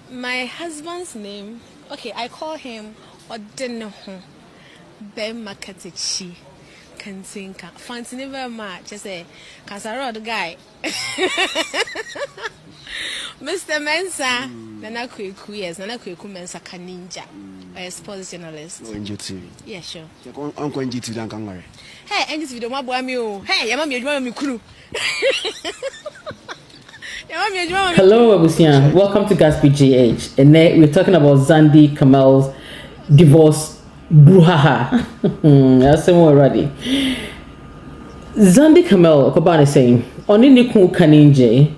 My husband's name, okay, I call him Odeneho Ben Makatechi Kantinka. Fancy never much, just say, Casarod guy. Mr. Mensa, Nana Kwiku, yes, Nana Kwiku Mensa Kaninja, a sports journalist. No, NGT. Yeah, sure. I'm going to NGT, don't worry. Hey, NGT, don't want me. Hey, your mommy, crew. Hello, Abusian. Welcome to Gatsby GH. And we're talking about Zandi Kamel's divorce brouhaha. That's some already. Zandi Kamel, Kobane saying, Oni Niku Kaninje,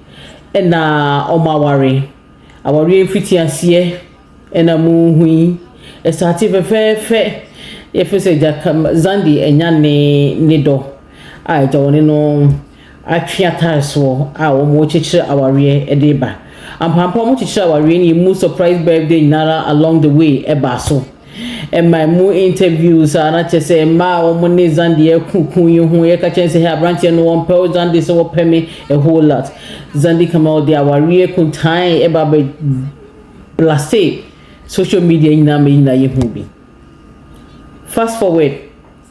and Omawari, our real fitiasie, and a moon, a startive fair. If you say that Zandi and Yanni Nido, I don't know. Atwiata so a wo chichire aware edeba ampampa mo chichire aware ni mu surprise birthday nara along the way eba so and my mu interviews na chese ma wo ne Zandi ekukun yi hu ye ka chense here branch no one pe Zandi so wo me a whole lot Zandi Kamel the aware kuntan eba be blase social media ina me ina ye hu bi. Fast forward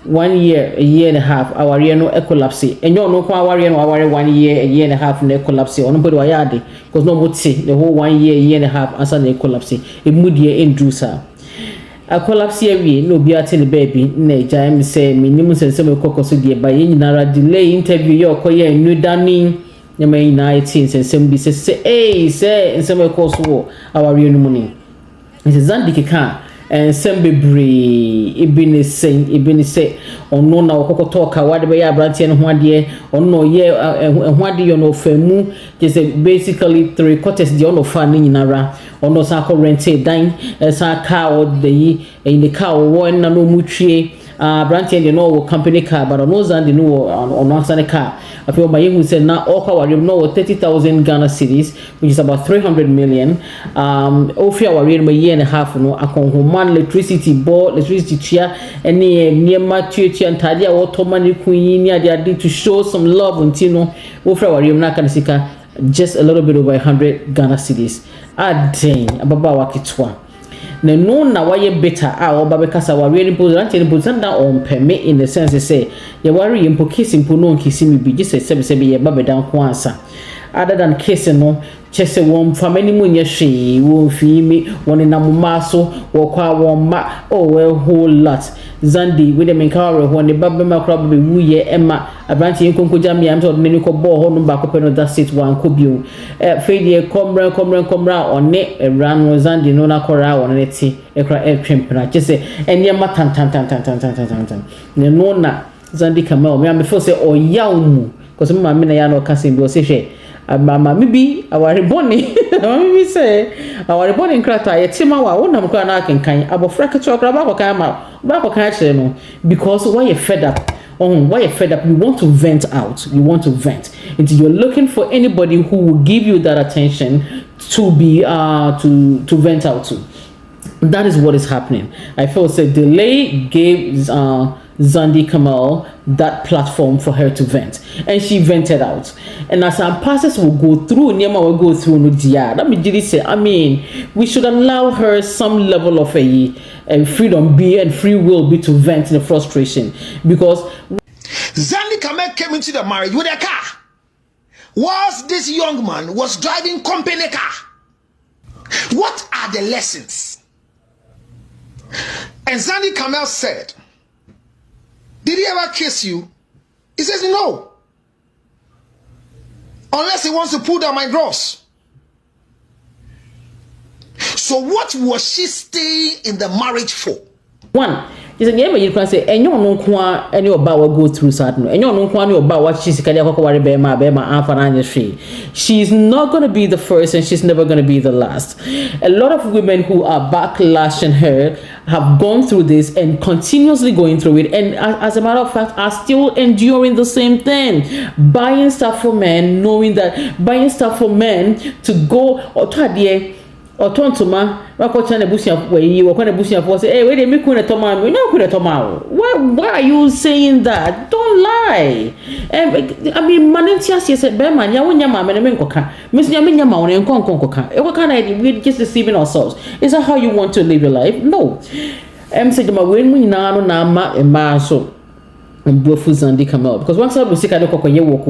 1 year, a year and a half, our year no collapse. And you know, our year, 1 year and a half, no collapse. Or nobody wayadi, because no would say the whole 1 year and a half, answer the collapse. A mood year in Drusa. A collapse here, we no be at the baby. Nay, James say, minimum and some cocos dear by in a delay interview your coyer, new dunning. The May 19th and some be say, hey, say, and some course war, our real money. It is Zandi car. And Sembebre, Ibini say, or no, now Coco talk, what way I brought in 1 year, or no, yeah, and what do you know, Femu, just basically 3/4 the honor funding in Ara, or no, Sako rente, dine, as a car, the in the car, one, no mutual. Branching you know company car but on Zandi no on a car. I feel my who said now all you know 30,000 Ghana cedis, which is about 300 million. Ofia wari my year and a half no akon human electricity board, electricity chair, and near church and tadia automani queen near they to show some love until no Ofia wari na kanisika just a little bit over 100 Ghana cedis. Dang ababa wakitwa. No na why better our babekasa were really important on permit in the sense they say you worry in kissing puno kissing me be just a sebi baby down kwansa other than kissing no chese won family munya she won fi me one in amumaso wo kwa won ma oh a whole lot Zandi with them in car when the baby ma crab be wuye emma abranti nkonko jam ya mto neni ko bo ho no ba ko peno that sit one ko biu fedie komra on ne ran Zandi no na kora on neti e kra e twempra chese enya matan tan ne no na Zandi Kamel me am feel say o yawmu cause mama me na ya no kasin bi o se hwe mama mibi aware boni mama mibi say aware boni nkrata ye tima wa wonam kwa na kenkan abofra keto kra ba ko kan ma ba ko kan kire no because why you fed up why you fed up you want to vent out and you're looking for anybody who will give you that attention to be to vent out to. That is what is happening. I feel say delay gave Zandi Kamel that platform for her to vent, and she vented out. And as our pastors will go through, Nyama will go through no dia. Let me just say, I mean, we should allow her some level of a freedom be and free will be to vent the frustration, because Zandi Kamel came into the marriage with a car. Whilst this young man was driving company car. What are the lessons? And Zandi Kamel said, did he ever kiss you? He says no. Unless he wants to pull down my drawers. So what was she staying in the marriage for? One, is a game you can say, and you know, kwa any about what go through certain, and you know, kwa about what she's she's not going to be the first, and she's never going to be the last. A lot of women who are backlashing her have gone through this and continuously going through it, and as a matter of fact, are still enduring the same thing. Buying stuff for men, knowing that buying stuff for men to go or to or tontoma wako chane busia we wakona busia for say hey we dey make kuna toma me no kuna toma why are you saying that? Don't lie. I mean manentia say be man ya wonya ma me nkoka me nya me nya ma wona nkonkoka e waka na we just deceiving ourselves. Is that how you want to live your life? No. Say jama we mu nyina no na ma so Bofu Zandi Kamel because once I was sick, I don't call you walk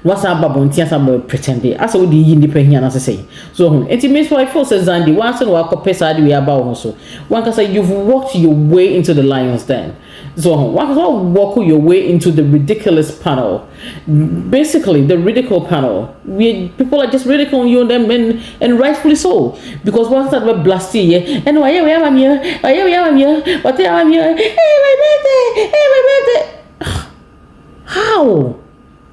what's up about Tiasa pretending. As all the independent as I say. So it means why for Zandi once and walk a pesad we about also. One can say you've walked your way into the lion's den. So one can walk your way into the ridiculous panel. Basically, the ridicule panel. People are just ridiculing you and them and rightfully so. Because once that were blasty, and why am here? Why am here? What am here? Hey, my birthday! Hey, my birthday! How?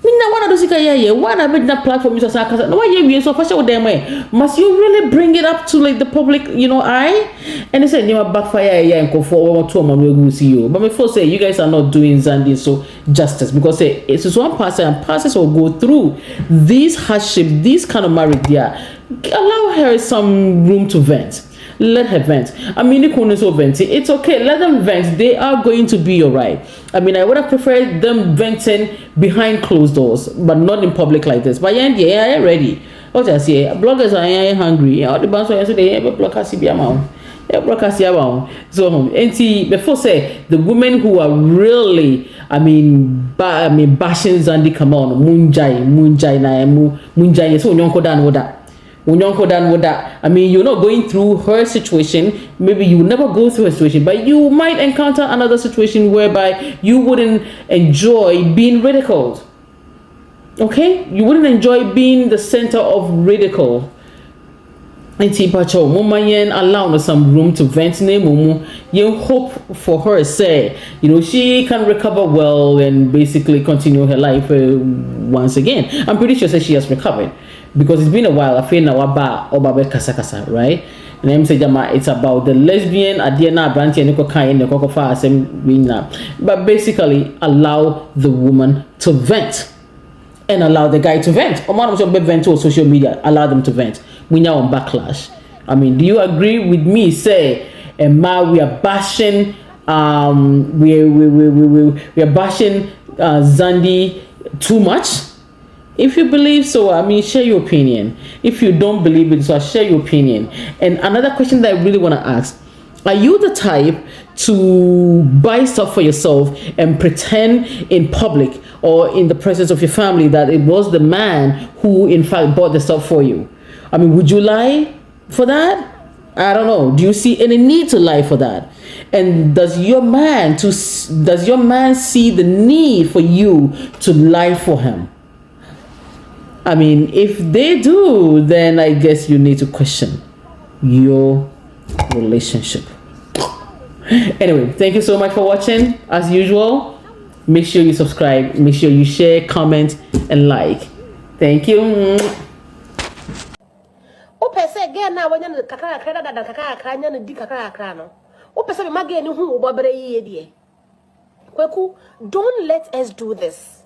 Mina wana dosika yeye wana made that platform Mr. Saga. No why you so fashion with them way. Must you really bring it up to like the public, eye? And they said you backfire and go for 1 2 will see you. But before say you guys are not doing Zandi so justice because it's just one pastor and pastors will go through these hardship, these kind of marriage there. Allow her some room to vent. Let her vent. I mean, it's okay. Let them vent. They are going to be alright. I mean, I would have preferred them venting behind closed doors, but not in public like this. But yeah, I'm ready. What I say, bloggers are hungry. All the bands are yesterday. Bloggers see amount. Bloggers see amount. So, and before say the women who are really, bashing Zandi Kamel, Munjai. So nyonko dan woda. I mean, you're not going through her situation. Maybe you will never go through a situation, but you might encounter another situation whereby you wouldn't enjoy being ridiculed. Okay? You wouldn't enjoy being the center of ridicule. And Tipacho, Mama Yen allow some room to vent name. You hope for her, say, she can recover well and basically continue her life once again. I'm pretty sure she has recovered. Because it's been a while, I feel now about Obabe Kasa, right? And I'm saying it's about the lesbian, Adiana, Branty, and Nikokai, and Kokofa, but basically allow the woman to vent and allow the guy to vent. Or man vent on social media, allow them to vent. We now on backlash. I mean, do you agree with me? Say, we are bashing, we are bashing Zandi too much. If you believe so, share your opinion. If you don't believe it, so share your opinion. And another question that I really want to ask, are you the type to buy stuff for yourself and pretend in public or in the presence of your family that it was the man who in fact bought the stuff for you? Would you lie for that? I don't know. Do you see any need to lie for that? And does your man see the need for you to lie for him? If they do, then I guess you need to question your relationship. Anyway, thank you so much for watching. As usual, make sure you subscribe, make sure you share, comment, and like. Thank you. Again now when you kakara di kakara no. Opese be mageni hu obobere yiye die. Kweku, don't let us do this.